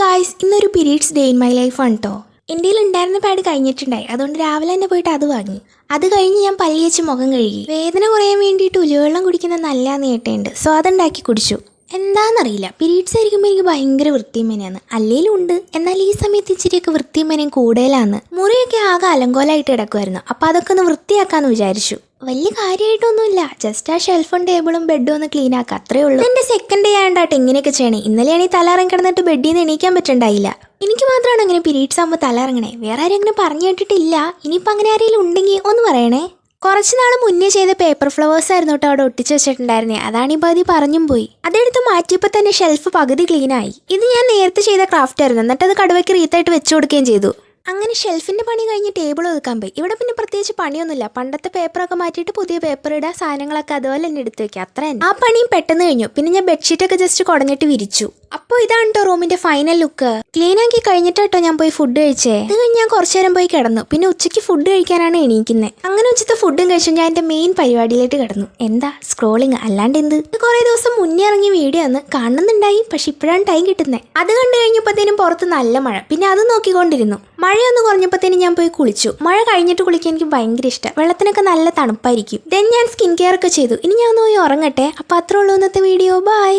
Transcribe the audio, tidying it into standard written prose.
Guys, ഇന്നൊരു periods day in my life ആണ് കേട്ടോ. എൻ്റെ ഉണ്ടായിരുന്ന പാഡ് കഴിഞ്ഞിട്ടുണ്ടായി, അതുകൊണ്ട് രാവിലെ തന്നെ പോയിട്ട് അത് വാങ്ങി. അത് കഴിഞ്ഞ് ഞാൻ പല്ല് തേച്ച് മുഖം കഴുകി. വേദന കുറയാൻ വേണ്ടിയിട്ട് ഉലുവെള്ളം കുടിക്കുന്നത് നല്ലതാന്ന് കേട്ടിട്ടുണ്ട്. സോ അതുണ്ടാക്കി കുടിച്ചു. എന്താണെന്നറിയില്ല, പീരീഡ്സ് ആയിരിക്കുമ്പോൾ എനിക്ക് ഭയങ്കര വൃത്തിയും മെനയാണ്. അല്ലേലും ഉണ്ട്, എന്നാൽ ഈ സമയത്ത് ഇച്ചിരിയൊക്കെ വൃത്തിയും മെനയും കൂടുതലാണ്. മുറിയൊക്കെ ആകെ അലങ്കോലമായിട്ട് കിടക്കുമായിരുന്നു. അപ്പോൾ അതൊക്കെ ഒന്ന് വൃത്തിയാക്കാമെന്ന് വിചാരിച്ചു. വലിയ കാര്യമായിട്ടൊന്നുമില്ല, ജസ്റ്റ് ആ ഷെൽഫും ടേബിളും ബെഡും ഒന്ന് ക്ലീൻ ആക്കുക, അത്രേ ഉള്ളൂ. എൻ്റെ സെക്കൻഡ് ഡേ ആയതായിട്ട് ഇങ്ങനെയൊക്കെ ചെയ്യണേ. ഇന്നലെയാണെങ്കിൽ തല ഇറങ്ങി കിടന്നിട്ട് ബെഡിൽ നിന്ന് എണീക്കാൻ പറ്റണ്ടായില്ല. എനിക്ക് മാത്രമാണ് അങ്ങനെ പീരീഡ്സ് ആകുമ്പോൾ തല ഇറങ്ങണേ, വേറെ ആരും അങ്ങനെ പറഞ്ഞു കേട്ടിട്ടില്ല. ഇനിയിപ്പോൾ അങ്ങനെ ആരെങ്കിലും ഉണ്ടെങ്കിൽ ഒന്ന് പറയണേ. കുറച്ച് നാൾ മുന്നേ ചെയ്ത പേപ്പർ ഫ്ലവേഴ്സ് ആയിരുന്നു കേട്ടോ അവിടെ ഒട്ടിച്ച് വെച്ചിട്ടുണ്ടായിരുന്നേ. അതാണ് ഈ പകുതി പറഞ്ഞും പോയി. അതെടുത്ത് മാറ്റിയപ്പോൾ തന്നെ ഷെൽഫ് പകുതി ക്ലീൻ ആയി. ഇത് ഞാൻ നേരത്തെ ചെയ്ത ക്രാഫ്റ്റ് ആയിരുന്നു, എന്നിട്ട് അത് കടുവയ്ക്ക് റീത്തായിട്ട് വെച്ചു കൊടുക്കുകയും ചെയ്തു. അങ്ങനെ ഷെൽഫിൻ്റെ പണി കഴിഞ്ഞ് ടേബിൾ ഒതുക്കാൻ പോയി. ഇവിടെ പിന്നെ പ്രത്യേകിച്ച് പണിയൊന്നുമില്ല. പണ്ടത്തെ പേപ്പറൊക്കെ മാറ്റിയിട്ട് പുതിയ പേപ്പർ ഇടുക, സാധനങ്ങളൊക്കെ അതുപോലെ തന്നെ എടുത്ത് വെക്കുക, അത്ര തന്നെ. ആ പണിയും പെട്ടെന്ന് കഴിഞ്ഞു. പിന്നെ ഞാൻ ബെഡ്ഷീറ്റൊക്കെ ജസ്റ്റ് കുടഞ്ഞിട്ട് വിരിച്ചു. അപ്പോൾ ഇതാണ് കേട്ടോ റൂമിൻ്റെ ഫൈനൽ ലുക്ക്. ക്ലീൻ ആക്കി കഴിഞ്ഞിട്ടോ ഞാൻ പോയി ഫുഡ് കഴിച്ചേ. അത് കഴിഞ്ഞ് ഞാൻ കുറച്ചു നേരം പോയി കിടന്നു. പിന്നെ ഉച്ചയ്ക്ക് ഫുഡ് കഴിക്കാനാണ് എണീക്കുന്നത്. അങ്ങനെ ഉച്ചത്തെ ഫുഡും കഴിച്ചു ഞാൻ എൻ്റെ മെയിൻ പരിപാടിയിലേക്ക് കിടന്നു. എന്താ സ്ക്രോളിങ്, അല്ലാണ്ട് എന്ത്. ഇത് കുറേ ദിവസം മുന്നേ ഇറങ്ങിയ വീഡിയോ ആണ്, കാണുന്നുണ്ടായി. പക്ഷെ ഇപ്പോഴാണ് ടൈം കിട്ടുന്നത്. അത് കണ്ടു കഴിഞ്ഞപ്പോഴത്തേനും പുറത്ത് നല്ല മഴ. പിന്നെ അത് നോക്കിക്കൊണ്ടിരുന്നു. മഴയൊന്ന് കുറഞ്ഞപ്പോഴത്തേനും ഞാൻ പോയി കുളിച്ചു. മഴ കഴിഞ്ഞിട്ട് കുളിക്കാൻ എനിക്ക് ഭയങ്കര ഇഷ്ടം. വെള്ളത്തിനൊക്കെ നല്ല തണുപ്പായിരിക്കും. ദെൻ ഞാൻ സ്കിൻ കെയർ ഒക്കെ ചെയ്തു. ഇനി ഞാൻ ഒന്ന് പോയി ഉറങ്ങട്ടെ. അപ്പോൾ അത്രേ ഉള്ളൂ ഇന്നത്തെ വീഡിയോ. ബൈ.